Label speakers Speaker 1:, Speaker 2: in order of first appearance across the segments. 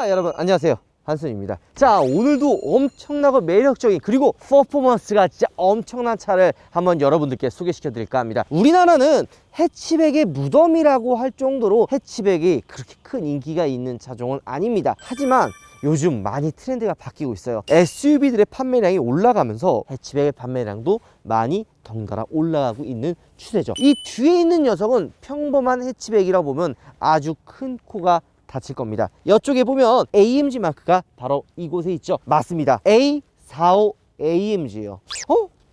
Speaker 1: 자, 여러분 안녕하세요, 한순입니다. 자, 오늘도 엄청나고 매력적인 그리고 퍼포먼스가 진짜 엄청난 차를 한번 여러분들께 소개시켜 드릴까 합니다. 우리나라는 해치백의 무덤이라고 할 정도로 해치백이 그렇게 큰 인기가 있는 차종은 아닙니다. 하지만 요즘 많이 트렌드가 바뀌고 있어요. SUV들의 판매량이 올라가면서 해치백의 판매량도 많이 덩달아 올라가고 있는 추세죠. 이 뒤에 있는 녀석은 평범한 해치백이라 보면 아주 큰 코가 닫힐 겁니다. 이쪽에 보면 AMG 마크가 바로 이곳에 있죠. 맞습니다. A45 AMG예요.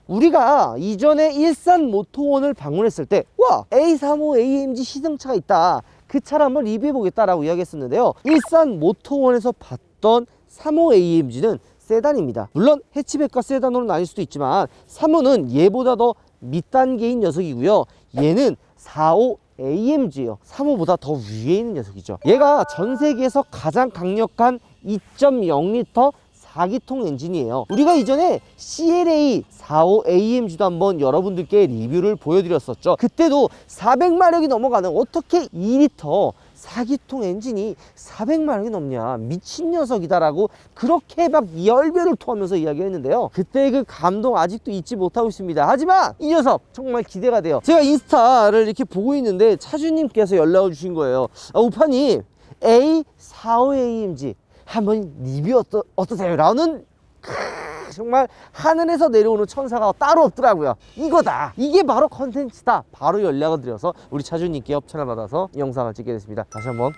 Speaker 1: 우리가 이전에 일산 모토원을 방문했을 때 와, A35 AMG 시승차가 있다, 그 차를 한번 리뷰해 보겠다라고 이야기했었는데요. 일산 모토원에서 봤던 35 AMG는 세단입니다. 물론 해치백과 세단으로 나뉠 수도 있지만 35는 얘보다 더 밑단계인 녀석이고요. 얘는 45 AMG예요. 35보다 더 위에 있는 녀석이죠. 얘가 전 세계에서 가장 강력한 2.0L 4기통 엔진이에요. 우리가 이전에 CLA 45 AMG도 한번 여러분들께 리뷰를 보여드렸었죠. 그때도 400마력이 넘어가는, 어떻게 2L 4기통 엔진이 400마력이 넘냐, 미친 녀석이다 라고 그렇게 막 열변을 토하면서 이야기했는데요. 그때 그 감동 아직도 잊지 못하고 있습니다. 하지만 이 녀석 정말 기대가 돼요. 제가 인스타를 이렇게 보고 있는데 차주님께서 연락을 주신 거예요. 우파님, A45 AMG 한번 리뷰 어떠세요? 라는 정말 하늘에서 내려오는 천사가 따로 없더라고요. 이거다, 이게 바로 컨텐츠다, 바로 연락을 드려서 우리 차주님께 협찬을 받아서 영상을 찍게 됐습니다. 다시 한번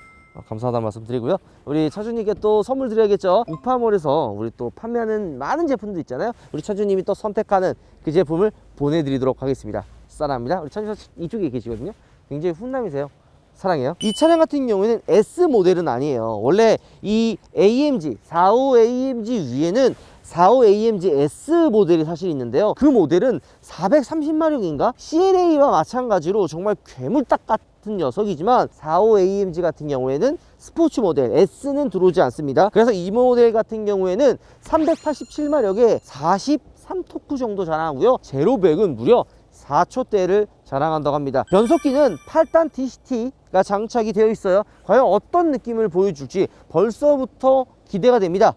Speaker 1: 감사하다는 말씀 드리고요. 우리 차주님께 또 선물 드려야겠죠. 우파몰에서 우리 또 판매하는 많은 제품들 있잖아요. 우리 차주님이 또 선택하는 그 제품을 보내드리도록 하겠습니다. 사랑합니다. 우리 차주님 이쪽에 계시거든요. 굉장히 훈남이세요. 사랑해요. 이 차량 같은 경우에는 S 모델은 아니에요. 원래 이 AMG 45 AMG 위에는 45 AMG S 모델이 사실 있는데요. 그 모델은 430마력인가? CLA와 마찬가지로 정말 괴물딱 같은 녀석이지만 45 AMG 같은 경우에는 스포츠 모델 S는 들어오지 않습니다. 그래서 이 모델 같은 경우에는 387마력에 43토크 정도 자랑하고요. 제로백은 무려 4초대를 자랑한다고 합니다. 변속기는 8단 DCT가 장착이 되어 있어요. 과연 어떤 느낌을 보여줄지 벌써부터 기대가 됩니다.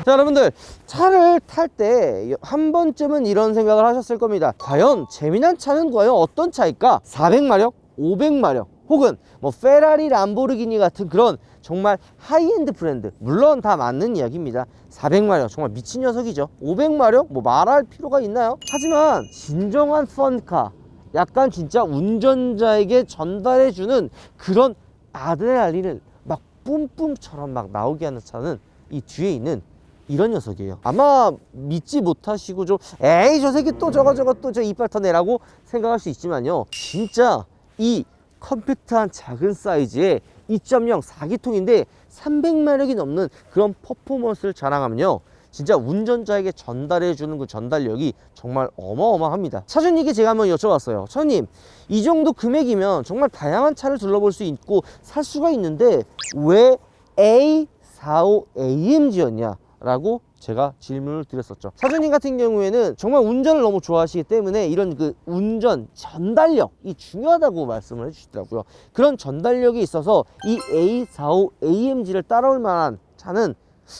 Speaker 1: 자, 여러분들 차를 탈 때 한 번쯤은 이런 생각을 하셨을 겁니다. 과연 재미난 차는 과연 어떤 차일까? 400마력, 500마력 혹은 뭐 페라리, 람보르기니 같은 그런 정말 하이엔드 브랜드, 물론 다 맞는 이야기입니다. 400마력 정말 미친 녀석이죠. 500마력 뭐 말할 필요가 있나요? 하지만 진정한 펀카, 약간 진짜 운전자에게 전달해주는 그런 아드레날린을 막 뿜뿜처럼 막 나오게 하는 차는 이 뒤에 있는 이런 녀석이에요. 아마 믿지 못하시고 좀 에이 저 새끼 또 저거 또 저 이빨 터내라고 생각할 수 있지만요, 진짜 이 컴팩트한 작은 사이즈의 2.0 4기통인데 300마력이 넘는 그런 퍼포먼스를 자랑하면요, 진짜 운전자에게 전달해주는 그 전달력이 정말 어마어마합니다. 차주님께 제가 한번 여쭤봤어요. 차주님, 이 정도 금액이면 정말 다양한 차를 둘러볼 수 있고 살 수가 있는데 왜 A45 AMG였냐? 라고 제가 질문을 드렸었죠. 차주님 같은 경우에는 정말 운전을 너무 좋아하시기 때문에 이런 그 운전 전달력이 중요하다고 말씀을 해주시더라고요. 그런 전달력이 있어서 이 A45 AMG를 따라올 만한 차는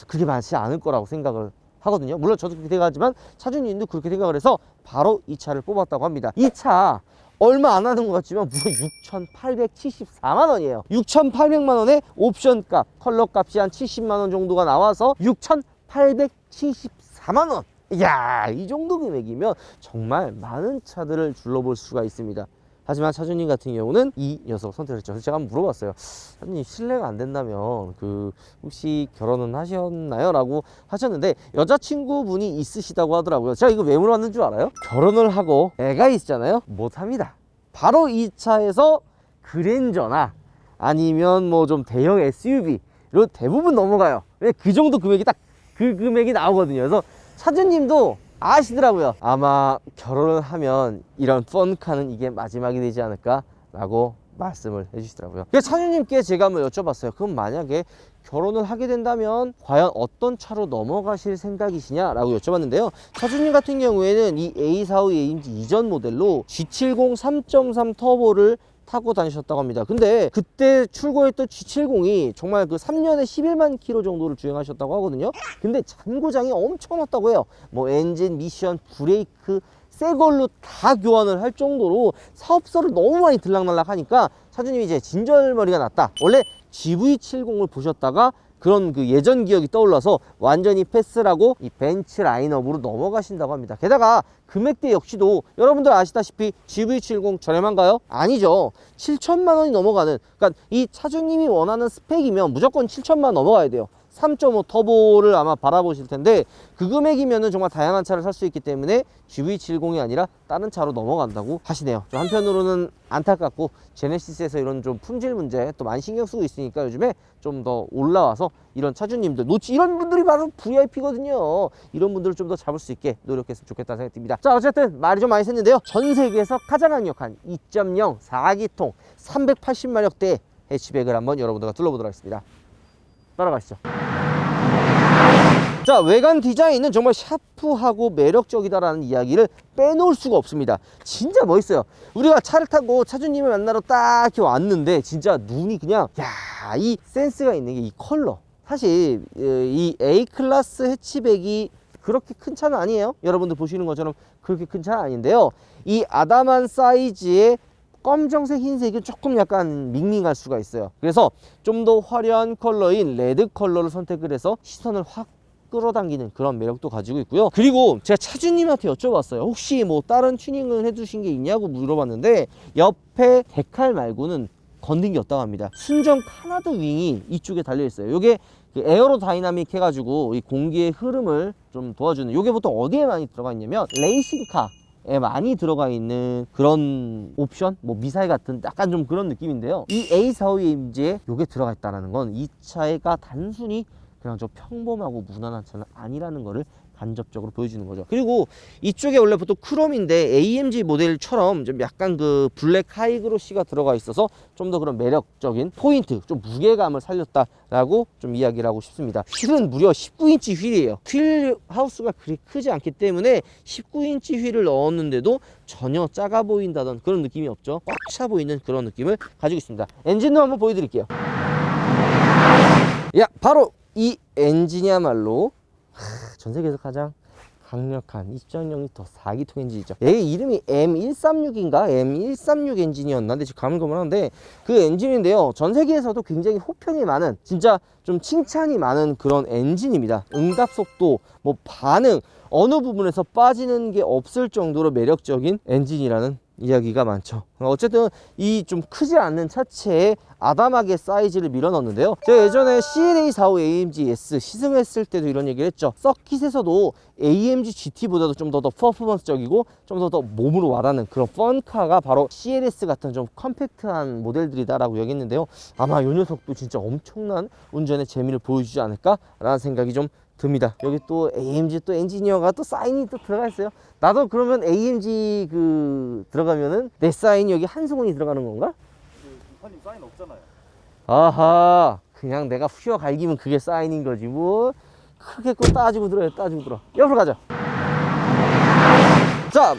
Speaker 1: 그렇게 많지 않을 거라고 생각을 하거든요. 물론 저도 그렇게 생각하지만 차주님도 그렇게 생각을 해서 바로 이 차를 뽑았다고 합니다. 이 차 얼마 안 하는 것 같지만 무려 6,874만 원이에요. 6,800만 원에 옵션 값, 컬러 값이 한 70만 원 정도가 나와서 6,874만 원. 이야, 이 정도 금액이면 정말 많은 차들을 둘러볼 수가 있습니다. 하지만 차주님 같은 경우는 이 녀석 선택했죠. 그래서 제가 한번 물어봤어요. 차주님, 실례가 안 된다면 혹시 결혼은 하셨나요? 라고 하셨는데 여자친구분이 있으시다고 하더라고요. 제가 이거 왜 물어봤는 줄 알아요? 결혼을 하고 애가 있잖아요. 못합니다. 바로 이 차에서 그랜저나 아니면 뭐 좀 대형 SUV로 대부분 넘어가요. 그 정도 금액이 딱 그 금액이 나오거든요. 그래서 차주님도 아시더라고요. 아마 결혼을 하면 이런 펀카는 이게 마지막이 되지 않을까 라고 말씀을 해주시더라고요. 그래서 차주님께 제가 한번 여쭤봤어요. 그럼 만약에 결혼을 하게 된다면 과연 어떤 차로 넘어가실 생각이시냐 라고 여쭤봤는데요. 차주님 같은 경우에는 이 A45 AMG 이전 모델로 G70 3.3 터보를 타고 다니셨다고 합니다. 근데 그때 출고했던 G70이 정말 그 3년에 11만 킬로 정도를 주행하셨다고 하거든요. 근데 잔고장이 엄청 났다고 해요. 뭐 엔진, 미션, 브레이크 새 걸로 다 교환을 할 정도로 사업소를 너무 많이 들락날락 하니까 차주님이 이제 진절머리가 났다. 원래 GV70을 보셨다가 그런 그 예전 기억이 떠올라서 완전히 패스라고 이 벤츠 라인업으로 넘어가신다고 합니다. 게다가 금액대 역시도 여러분들 아시다시피 GV70 저렴한가요? 아니죠. 7천만 원이 넘어가는, 그러니까 이 차주님이 원하는 스펙이면 무조건 7천만 원 넘어가야 돼요. 3.5 터보를 아마 바라보실 텐데 그 금액이면은 정말 다양한 차를 살 수 있기 때문에 GV70이 아니라 다른 차로 넘어간다고 하시네요. 좀 한편으로는 안타깝고 제네시스에서 이런 좀 품질 문제 또 많이 신경 쓰고 있으니까 요즘에 좀 더 올라와서 이런 차주님들 이런 분들이 바로 VIP거든요. 이런 분들을 좀 더 잡을 수 있게 노력했으면 좋겠다는 생각이 듭니다. 자, 어쨌든 말이 좀 많이 샜는데요. 전 세계에서 가장 강력한 2.0 4기통 380마력대 해치백을 한번 여러분들과 둘러보도록 하겠습니다. 따라가시죠. 자, 외관 디자인은 정말 샤프하고 매력적이다라는 이야기를 빼놓을 수가 없습니다. 진짜 멋있어요. 우리가 차를 타고 차주님을 만나러 딱 이렇게 왔는데 진짜 눈이 그냥 이 센스가 있는 게 이 컬러. 사실 이 A클래스 해치백이 그렇게 큰 차는 아니에요. 여러분들 보시는 것처럼 그렇게 큰 차는 아닌데요. 이 아담한 사이즈의 검정색, 흰색이 조금 약간 밍밍할 수가 있어요. 그래서 좀 더 화려한 컬러인 레드 컬러를 선택을 해서 시선을 확 끌어당기는 그런 매력도 가지고 있고요. 그리고 제가 차주님한테 여쭤봤어요. 혹시 뭐 다른 튜닝을 해주신 게 있냐고 물어봤는데 옆에 데칼 말고는 건든 게 없다고 합니다. 순정 카나드 윙이 이쪽에 달려 있어요. 이게 그 에어로 다이나믹 해가지고 이 공기의 흐름을 좀 도와주는, 이게 보통 어디에 많이 들어가 있냐면 레이싱카에 많이 들어가 있는 그런 옵션, 뭐 미사일 같은 약간 좀 그런 느낌인데요. 이 A450AMG에 이게 들어가 있다는 건 이 차가 단순히 그냥 좀 평범하고 무난한 차는 아니라는 거를 간접적으로 보여주는 거죠. 그리고 이쪽에 원래 보통 크롬인데 AMG 모델처럼 좀 약간 그 블랙 하이그로시가 들어가 있어서 좀 더 그런 매력적인 포인트, 좀 무게감을 살렸다라고 좀 이야기를 하고 싶습니다. 휠은 무려 19인치 휠이에요. 휠 하우스가 그리 크지 않기 때문에 19인치 휠을 넣었는데도 전혀 작아 보인다던 그런 느낌이 없죠. 꽉 차 보이는 그런 느낌을 가지고 있습니다. 엔진도 한번 보여드릴게요. 바로 이 엔진이야말로 전 세계에서 가장 강력한 2.0L 4기통 엔진이죠. 얘 이름이 M136인가? M136 엔진이었나? 근데 지금 가물가물한데 그 엔진인데요. 전 세계에서도 굉장히 호평이 많은, 진짜 좀 칭찬이 많은 그런 엔진입니다. 응답 속도, 뭐 반응, 어느 부분에서 빠지는 게 없을 정도로 매력적인 엔진이라는 이야기가 많죠. 어쨌든 이 좀 크지 않는 차체에 아담하게 사이즈를 밀어 넣었는데요. 제가 예전에 CLA45 AMG S 시승했을 때도 이런 얘기를 했죠. 서킷에서도 AMG GT보다도 좀 더 퍼포먼스적이고 좀 더 몸으로 와닿는 그런 펀카가 바로 CLS 같은 좀 컴팩트한 모델들이다라고 얘기했는데요. 아마 이 녀석도 진짜 엄청난 운전의 재미를 보여주지 않을까라는 생각이 좀 듭니다. 여기 또 AMG 또 엔지니어가 또 사인이 또 들어가 있어요. 나도 그러면 AMG 그 들어가면은 내 사인이 여기 한승훈이 들어가는 건가?
Speaker 2: 이파님 사인 없잖아요.
Speaker 1: 아하, 그냥 내가 휘어 갈기면 그게 사인인 거지 뭐. 크게 꼭 따지고 들어요. 따지고 들어. 옆으로 가자. 자,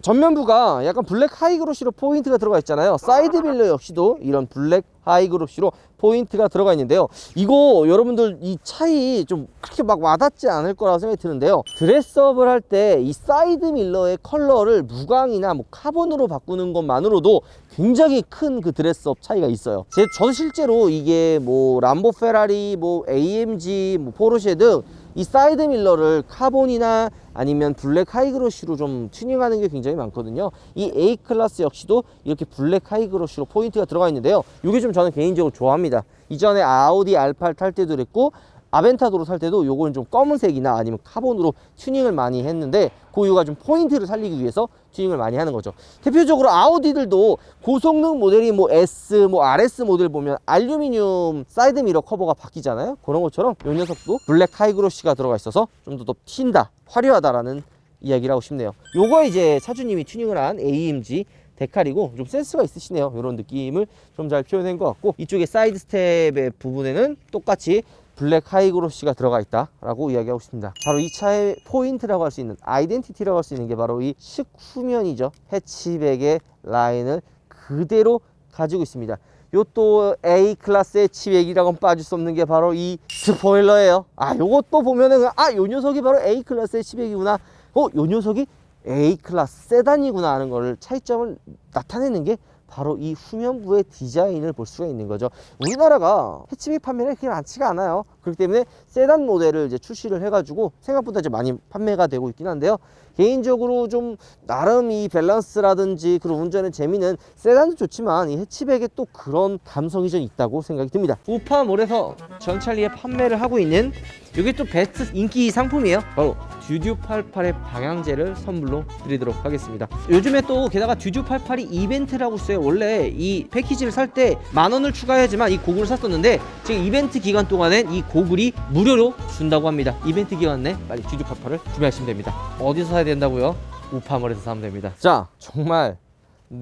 Speaker 1: 전면부가 약간 블랙 하이그로시로 포인트가 들어가 있잖아요. 사이드 밀러 역시도 이런 블랙 하이그로시로 포인트가 들어가 있는데요. 이거 여러분들 이 차이 좀 그렇게 막 와닿지 않을 거라고 생각이 드는데요. 드레스업을 할 때 이 사이드 밀러의 컬러를 무광이나 뭐 카본으로 바꾸는 것만으로도 굉장히 큰 그 드레스업 차이가 있어요. 저도 실제로 이게 뭐 람보, 페라리, 뭐 AMG, 뭐 포르쉐 등 이 사이드 밀러를 카본이나 아니면 블랙 하이그로시로 좀 튜닝하는 게 굉장히 많거든요. 이 A클래스 역시도 이렇게 블랙 하이그로시로 포인트가 들어가 있는데요. 이게 좀 저는 개인적으로 좋아합니다. 이전에 아우디 R8 탈 때도 그랬고 아벤타도로 살 때도 요거는 좀 검은색이나 아니면 카본으로 튜닝을 많이 했는데 그 이유가 좀 포인트를 살리기 위해서 튜닝을 많이 하는 거죠. 대표적으로 아우디들도 고성능 모델이 뭐 S, 뭐 RS 모델 보면 알루미늄 사이드 미러 커버가 바뀌잖아요. 그런 것처럼 이 녀석도 블랙 하이그로시가 들어가 있어서 좀 더 튄다, 화려하다라는 이야기를 하고 싶네요. 요거 이제 차주님이 튜닝을 한 AMG 데칼이고 좀 센스가 있으시네요. 이런 느낌을 좀 잘 표현한 것 같고 이쪽에 사이드 스텝의 부분에는 똑같이 블랙 하이그로시가 들어가 있다라고 이야기하고 싶습니다. 바로 이 차의 포인트라고 할 수 있는, 아이덴티티라고 할 수 있는 게 바로 이 측후면이죠. 해치백의 라인을 그대로 가지고 있습니다. 요 또 A 클래스의 해치백이라고는 빠질 수 없는 게 바로 이 스포일러예요. 요것도 보면은 요 녀석이 바로 A 클래스의 해치백이구나. 요 녀석이 A 클래스 세단이구나 하는 거를 차이점을 나타내는 게 바로 이 후면부의 디자인을 볼 수가 있는 거죠. 우리나라가 해치백 판매가 그렇게 많지가 않아요. 그렇기 때문에 세단 모델을 이제 출시를 해가지고 생각보다 이제 많이 판매가 되고 있긴 한데요. 개인적으로 좀 나름 이 밸런스라든지 그런 운전의 재미는 세단도 좋지만 이 해치백에 또 그런 감성이 좀 있다고 생각이 듭니다. 우파몰에서 전찰리에 판매를 하고 있는 이게 또 베스트 인기 상품이에요. 바로 듀듀 88의 방향제를 선물로 드리도록 하겠습니다. 요즘에 또 게다가 듀듀 88이 이벤트라고 있어요. 원래 이 패키지를 살 때 10,000원을 추가해야지만 이 고글을 샀었는데 지금 이벤트 기간 동안엔 이 고글이 무료로 준다고 합니다. 이벤트 기간 내 빨리 듀듀 88을 구매하시면 됩니다. 어디서 사야 된다고요? 우파몰에서 사면 됩니다. 자, 정말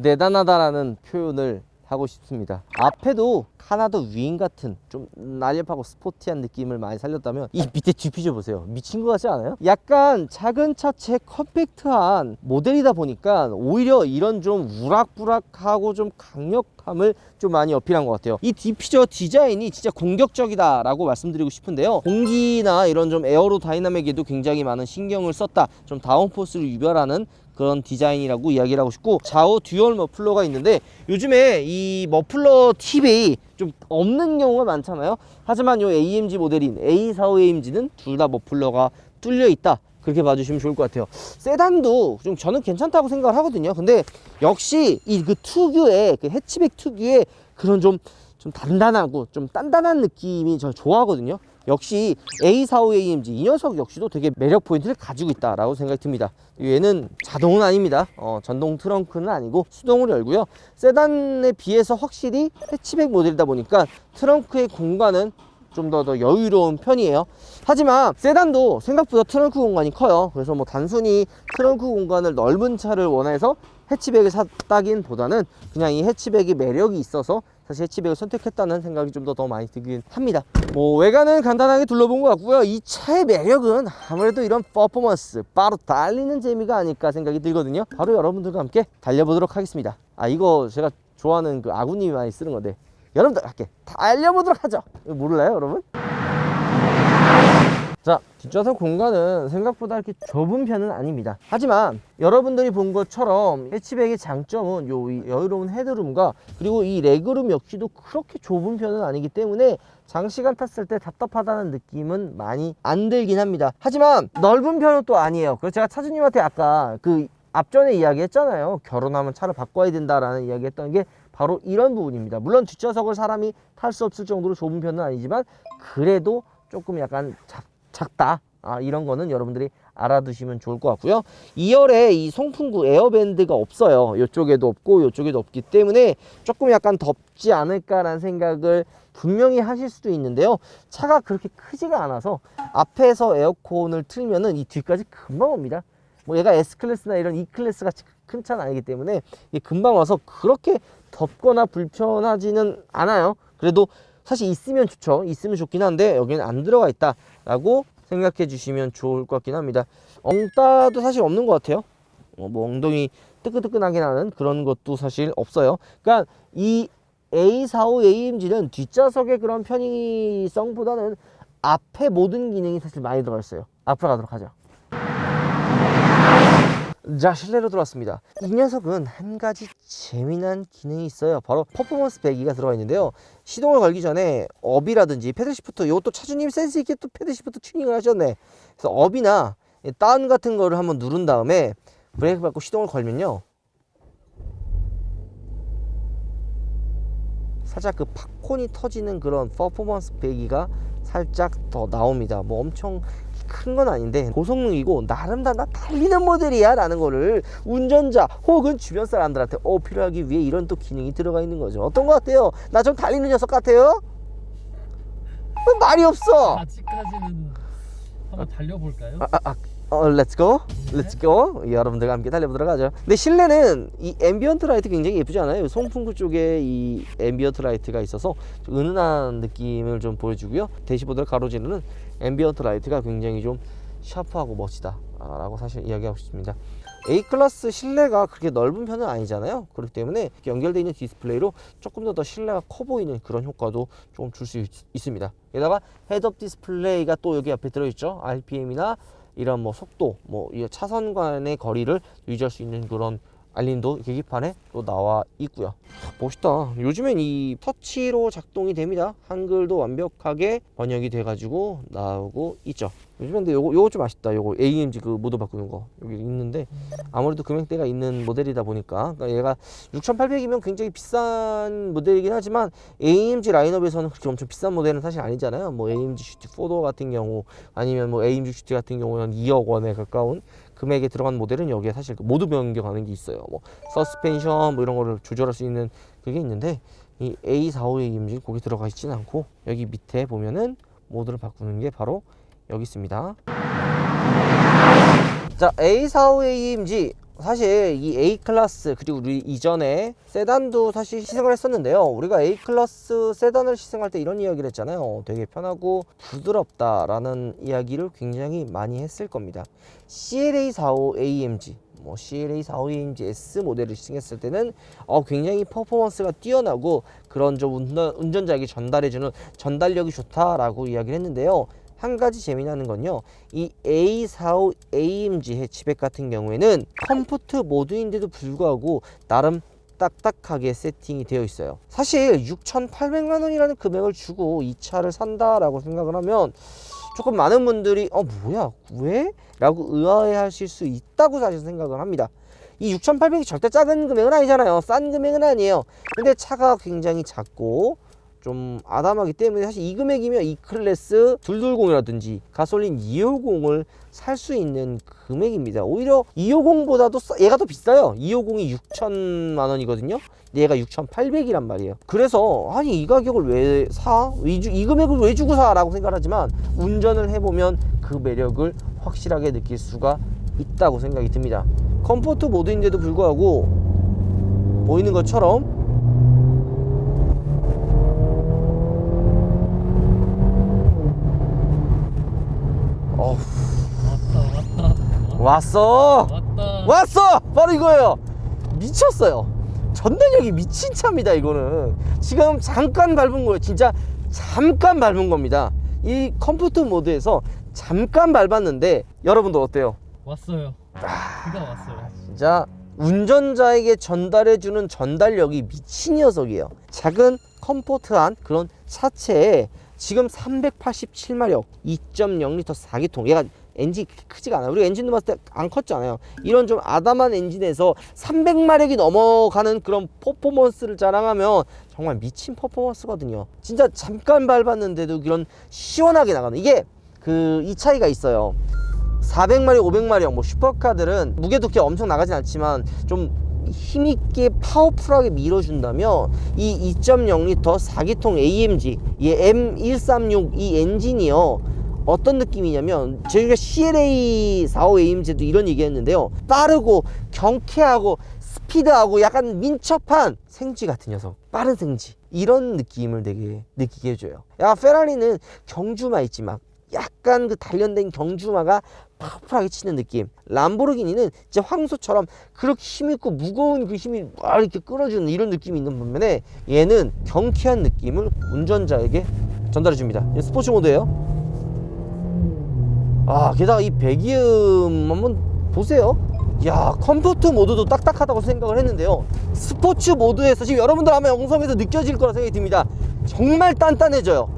Speaker 1: 대단하다라는 표현을 하고 싶습니다. 앞에도 카나다 위인 같은 좀 날렵하고 스포티한 느낌을 많이 살렸다면 이 밑에 뒤피져 보세요. 미친 것 같지 않아요? 약간 작은 차체 컴팩트한 모델이다 보니까 오히려 이런 좀 우락부락하고 좀 강력함을 좀 많이 어필한 것 같아요. 이 디퓨저 디자인이 진짜 공격적이다 라고 말씀드리고 싶은데요, 공기나 이런 좀 에어로 다이나믹에도 굉장히 많은 신경을 썼다, 좀 다운포스를 유발하는 그런 디자인이라고 이야기를 하고 싶고, 좌우 듀얼 머플러가 있는데 요즘에 이 머플러 팁이 좀 없는 경우가 많잖아요. 하지만 요 AMG 모델인 A45 AMG는 둘 다 머플러가 뚫려 있다, 그렇게 봐주시면 좋을 것 같아요. 세단도 좀 저는 괜찮다고 생각을 하거든요. 근데 역시 이 그 특유의 그 해치백 특유의 그런 좀 단단하고 좀 단단한 느낌이 저 좋아하거든요. 역시 A45 AMG 이 녀석 역시도 되게 매력 포인트를 가지고 있다라고 생각이 듭니다. 얘는 자동은 아닙니다. 전동 트렁크는 아니고 수동으로 열고요. 세단에 비해서 확실히 해치백 모델이다 보니까 트렁크의 공간은 좀 더 여유로운 편이에요. 하지만 세단도 생각보다 트렁크 공간이 커요. 그래서 뭐 단순히 트렁크 공간을 넓은 차를 원해서 해치백을 샀다긴 보다는 그냥 이 해치백이 매력이 있어서 사실 해치백을 선택했다는 생각이 좀 더 많이 들긴 합니다. 뭐 외관은 간단하게 둘러본 것 같고요. 이 차의 매력은 아무래도 이런 퍼포먼스, 바로 달리는 재미가 아닐까 생각이 들거든요. 바로 여러분들과 함께 달려보도록 하겠습니다. 이거 제가 좋아하는 그 아구님이 많이 쓰는 건데 여러분들 함께 달려보도록 하죠. 이거 모르나요, 여러분? 자, 뒷좌석 공간은 생각보다 이렇게 좁은 편은 아닙니다. 하지만 여러분들이 본 것처럼 해치백의 장점은 요 여유로운 헤드룸과 그리고 이 레그룸 역시도 그렇게 좁은 편은 아니기 때문에 장시간 탔을 때 답답하다는 느낌은 많이 안 들긴 합니다. 하지만 넓은 편은 또 아니에요. 그래서 제가 차주님한테 아까 그 앞전에 이야기했잖아요. 결혼하면 차를 바꿔야 된다라는 이야기했던 게 바로 이런 부분입니다. 물론 뒷좌석을 사람이 탈 수 없을 정도로 좁은 편은 아니지만 그래도 조금 약간 작다, 이런 거는 여러분들이 알아두시면 좋을 것 같고요. 2열에 이 송풍구 에어밴드가 없어요. 이쪽에도 없고 이쪽에도 없기 때문에 조금 약간 덥지 않을까라는 생각을 분명히 하실 수도 있는데요, 차가 그렇게 크지가 않아서 앞에서 에어컨을 틀면은 이 뒤까지 금방 옵니다. 뭐 얘가 S클래스나 이런 E클래스 같이 큰 차는 아니기 때문에 이게 금방 와서 그렇게 덥거나 불편하지는 않아요. 그래도 사실 있으면 좋죠. 있으면 좋긴 한데 여기는 안 들어가 있다 라고 생각해 주시면 좋을 것 같긴 합니다. 엉따도 사실 없는 것 같아요. 뭐 엉덩이 뜨끈뜨끈하게 나는 그런 것도 사실 없어요. 그러니까 이 A45 AMG는 뒷좌석의 그런 편의성보다는 앞에 모든 기능이 사실 많이 들어가 있어요. 앞으로 가도록 하죠. 자, 실내로 들어왔습니다. 이 녀석은 한 가지 재미난 기능이 있어요. 바로 퍼포먼스 배기가 들어가 있는데요, 시동을 걸기 전에 업이라든지 패들 시프트, 이것도 차주님 센스 있게 또 패들 시프트 튜닝을 하셨네. 그래서 업이나 다운 같은 거를 한번 누른 다음에 브레이크 밟고 시동을 걸면요, 살짝 그 팝콘이 터지는 그런 퍼포먼스 배기가 살짝 더 나옵니다. 뭐 엄청 큰 건 아닌데 고성능이고 나름 다 달리는 모델이야 라는 거를 운전자 혹은 주변 사람들한테 어필하기 위해 이런 또 기능이 들어가 있는 거죠. 어떤 것 같아요? 나 좀 달리는 녀석 같아요? 말이 없어.
Speaker 3: 아직까지는 한번 달려볼까요?
Speaker 1: Let's go. Let's go. 여러분들과 함께 달려보도록 하죠. 근데 실내는 이 앰비언트 라이트 굉장히 예쁘지 않아요? 송풍구 쪽에 이 앰비언트 라이트가 있어서 좀 은은한 느낌을 좀 보여주고요. 대시보드를 가로지르는 앰비언트 라이트가 굉장히 좀 샤프하고 멋지다 라고 사실 이야기하고 싶습니다. A클래스 실내가 그렇게 넓은 편은 아니잖아요. 그렇기 때문에 연결되어 있는 디스플레이로 조금 더 실내가 커 보이는 그런 효과도 조금 줄 수 있습니다. 게다가 헤드업 디스플레이가 또 여기 옆에 들어있죠. RPM이나 이런 뭐 속도, 뭐 이 차선 간의 거리를 유지할 수 있는 그런 알림도 계기판에 또 나와 있고요. 멋있다. 요즘엔 이 터치로 작동이 됩니다. 한글도 완벽하게 번역이 돼가지고 나오고 있죠. 요즘엔 근데 요거 좀 아쉽다. 요거 AMG 그 모드 바꾸는 거 여기 있는데 아무래도 금액대가 있는 모델이다 보니까, 그러니까 얘가 6,800이면 굉장히 비싼 모델이긴 하지만 AMG 라인업에서는 그렇게 엄청 비싼 모델은 사실 아니잖아요. 뭐 AMG GT4 같은 경우 아니면 뭐 AMG GT 같은 경우는 2억 원에 가까운 금액에 들어간 모델은 여기에 사실 모드 변경하는 게 있어요. 뭐 서스펜션 뭐 이런 거를 조절할 수 있는 그게 있는데 이 A45 AMG 거기 들어가 있지는 않고 여기 밑에 보면은 모드를 바꾸는 게 바로 여기 있습니다. 자, A45 AMG 사실 이 A클래스 그리고 우리 이전에 세단도 사실 시승을 했었는데요. 우리가 A클래스 세단을 시승할 때 이런 이야기를 했잖아요. 되게 편하고 부드럽다라는 이야기를 굉장히 많이 했을 겁니다. CLA45 AMG 뭐 CLA45 AMG S 모델을 시승했을 때는 굉장히 퍼포먼스가 뛰어나고 그런 좀 운전자에게 전달해주는 전달력이 좋다라고 이야기를 했는데요. 한 가지 재미나는 건요, 이 A45 AMG 해치백 같은 경우에는 컴포트 모드인데도 불구하고 나름 딱딱하게 세팅이 되어 있어요. 사실 6,800만 원이라는 금액을 주고 이 차를 산다라고 생각을 하면 조금 많은 분들이 뭐야 왜? 라고 의아해하실 수 있다고 사실 생각을 합니다. 이 6,800이 절대 작은 금액은 아니잖아요. 싼 금액은 아니에요. 근데 차가 굉장히 작고 좀 아담하기 때문에 사실 이 금액이면 E클래스 220이라든지 가솔린 250을 살 수 있는 금액입니다. 오히려 250보다도 얘가 더 비싸요. 250이 6천만 원이거든요. 근데 얘가 6,800이란 말이에요. 그래서 아니 이 가격을 왜 사? 이 금액을 왜 주고 사? 라고 생각하지만 운전을 해보면 그 매력을 확실하게 느낄 수가 있다고 생각이 듭니다. 컴포트 모드인데도 불구하고 보이는 것처럼 왔어 바로 이거예요. 미쳤어요. 전달력이 미친 차입니다. 이거는 지금 잠깐 밟은 거예요. 진짜 잠깐 밟은 겁니다. 이 컴포트 모드에서 잠깐 밟았는데 여러분들 어때요?
Speaker 3: 왔어요. 비가 왔어요.
Speaker 1: 진짜 운전자에게 전달해주는 전달력이 미친 녀석이에요. 작은 컴포트한 그런 차체에 지금 387마력 2.0L 4기통, 얘가 엔진이 크지가 않아요. 우리가 엔진도 봤을 때 안 컸잖아요. 이런 좀 아담한 엔진에서 300마력이 넘어가는 그런 퍼포먼스를 자랑하면 정말 미친 퍼포먼스거든요. 진짜 잠깐 밟았는데도 그런 시원하게 나가는, 이게 이 차이가 있어요. 400마력 500마력 뭐 슈퍼카들은 무게두께 엄청 나가진 않지만 좀 힘있게 파워풀하게 밀어준다면 이 2.0L 4기통 AMG 이 M136 이 엔진이요, 어떤 느낌이냐면 저희가 CLA45 AMG도 이런 얘기 했는데요, 빠르고 경쾌하고 스피드하고 약간 민첩한 생쥐 같은 녀석, 빠른 생쥐, 이런 느낌을 되게 느끼게 해줘요. 페라리는 경주마 있지, 막 약간 그 단련된 경주마가 파워풀하게 치는 느낌. 람보르기니는 진짜 황소처럼 그렇게 힘있고 무거운 그 힘이 이렇게 끌어주는 이런 느낌이 있는 반면에 얘는 경쾌한 느낌을 운전자에게 전달해 줍니다. 스포츠 모드예요. 게다가 이 배기음 한번 보세요. 야, 컴포트 모드도 딱딱하다고 생각을 했는데요, 스포츠 모드에서 지금 여러분들 아마 영상에서 느껴질 거라 생각이 듭니다. 정말 단단해져요.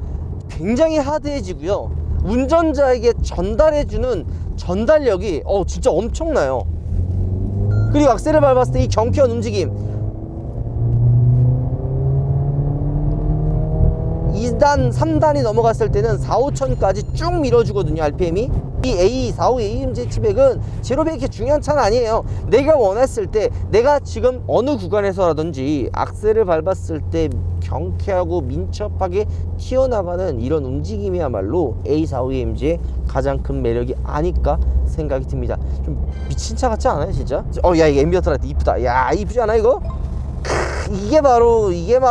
Speaker 1: 굉장히 하드해지고요, 운전자에게 전달해주는 전달력이 진짜 엄청나요. 그리고 악셀을 밟았을 때 이 경쾌한 움직임, 2단 3단이 넘어갔을 때는 4, 5천까지 쭉 밀어주거든요, RPM이. 이 A45 AMG 해치백은 제로백이 이렇게 중요한 차는 아니에요. 내가 원했을 때, 내가 지금 어느 구간에서라든지 악셀을 밟았을 때 경쾌하고 민첩하게 튀어나가는 이런 움직임이야말로 A45 AMG의 가장 큰 매력이 아닐까 생각이 듭니다. 좀 미친 차 같지 않아요, 진짜? 야, 이게 앰비언트 라이트 이쁘다. 야, 이쁘지 않아 이거? 이게 바로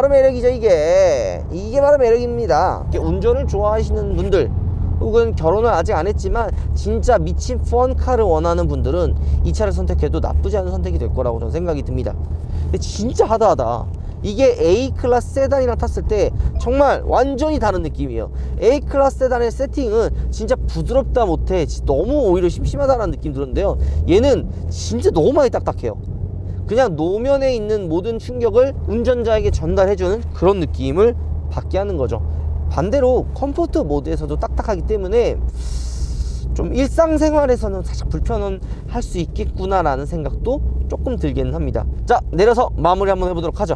Speaker 1: 매력이죠. 이게 바로 매력입니다. 운전을 좋아하시는 분들, 혹은 결혼을 아직 안 했지만 진짜 미친 펀카를 원하는 분들은 이 차를 선택해도 나쁘지 않은 선택이 될 거라고 저는 생각이 듭니다. 근데 진짜 하드하다. 이게 A클래스 세단이랑 탔을 때 정말 완전히 다른 느낌이에요. A클래스 세단의 세팅은 진짜 부드럽다 못해 너무 오히려 심심하다는 느낌 들었는데요, 얘는 진짜 너무 많이 딱딱해요. 그냥 노면에 있는 모든 충격을 운전자에게 전달해주는 그런 느낌을 받게 하는 거죠. 반대로 컴포트 모드에서도 딱딱하기 때문에 좀 일상생활에서는 살짝 불편은 할 수 있겠구나 라는 생각도 조금 들기는 합니다. 자, 내려서 마무리 한번 해보도록 하죠.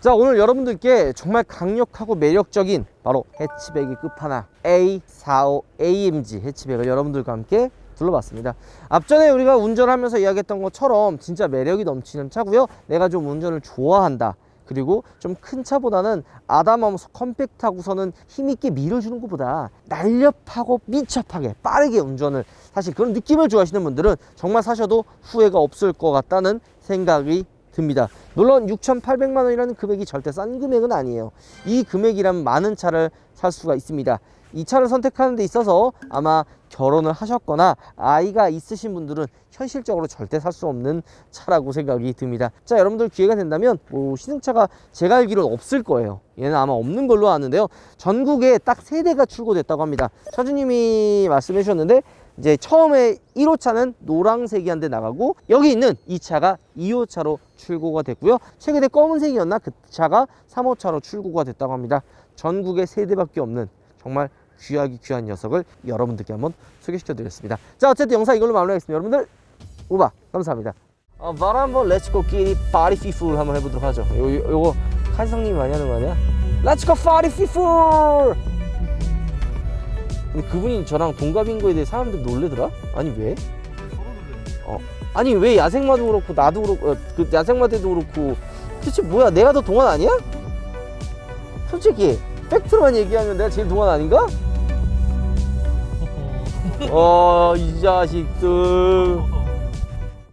Speaker 1: 자, 오늘 여러분들께 정말 강력하고 매력적인 바로 해치백의 끝판왕 A45 AMG 해치백을 여러분들과 함께 둘러봤습니다. 앞전에 우리가 운전을 하면서 이야기했던 것처럼 진짜 매력이 넘치는 차고요. 내가 좀 운전을 좋아한다, 그리고 좀 큰 차보다는 아담하면서 컴팩트하고서는 힘있게 밀어주는 것보다 날렵하고 민첩하게 빠르게 운전을, 사실 그런 느낌을 좋아하시는 분들은 정말 사셔도 후회가 없을 것 같다는 생각이 듭니다. 물론 6,800만 원이라는 금액이 절대 싼 금액은 아니에요. 이 금액이라면 많은 차를 살 수가 있습니다. 이 차를 선택하는 데 있어서 아마 결혼을 하셨거나 아이가 있으신 분들은 현실적으로 절대 살 수 없는 차라고 생각이 듭니다. 자, 여러분들 기회가 된다면 시승차가 제가 알기로는 없을 거예요. 얘는 아마 없는 걸로 아는데요, 전국에 딱 3대가 출고됐다고 합니다. 차주님이 말씀해 주셨는데 이제 처음에 1호차는 노란색이 한 대 나가고 여기 있는 이 차가 2호차로 출고가 됐고요, 최근에 검은색이었나 그 차가 3호차로 출고가 됐다고 합니다. 전국에 3대밖에 없는 정말 귀한 녀석을 여러분들께 한번 소개시켜 드렸습니다. 자, 어쨌든 영상 이걸로 마무리하겠습니다. 여러분들 오바 감사합니다. 말 한번 렛츠고 끼리 파리 피풀 한번 해보도록 하죠. 요거 카이상님이 많이 하는 거 아니야? 렛츠고 파리 피풀. 근데 그분이 저랑 동갑인 거에 대해 사람들 놀래더라? 아니 왜? 아니 왜 야생마도 그렇고 나도 그렇고 그 야생마대도 그렇고 도대체 뭐야, 내가 더 동안 아니야? 솔직히 팩트로만 얘기하면 내가 제일 동안 아닌가? 이 자식들.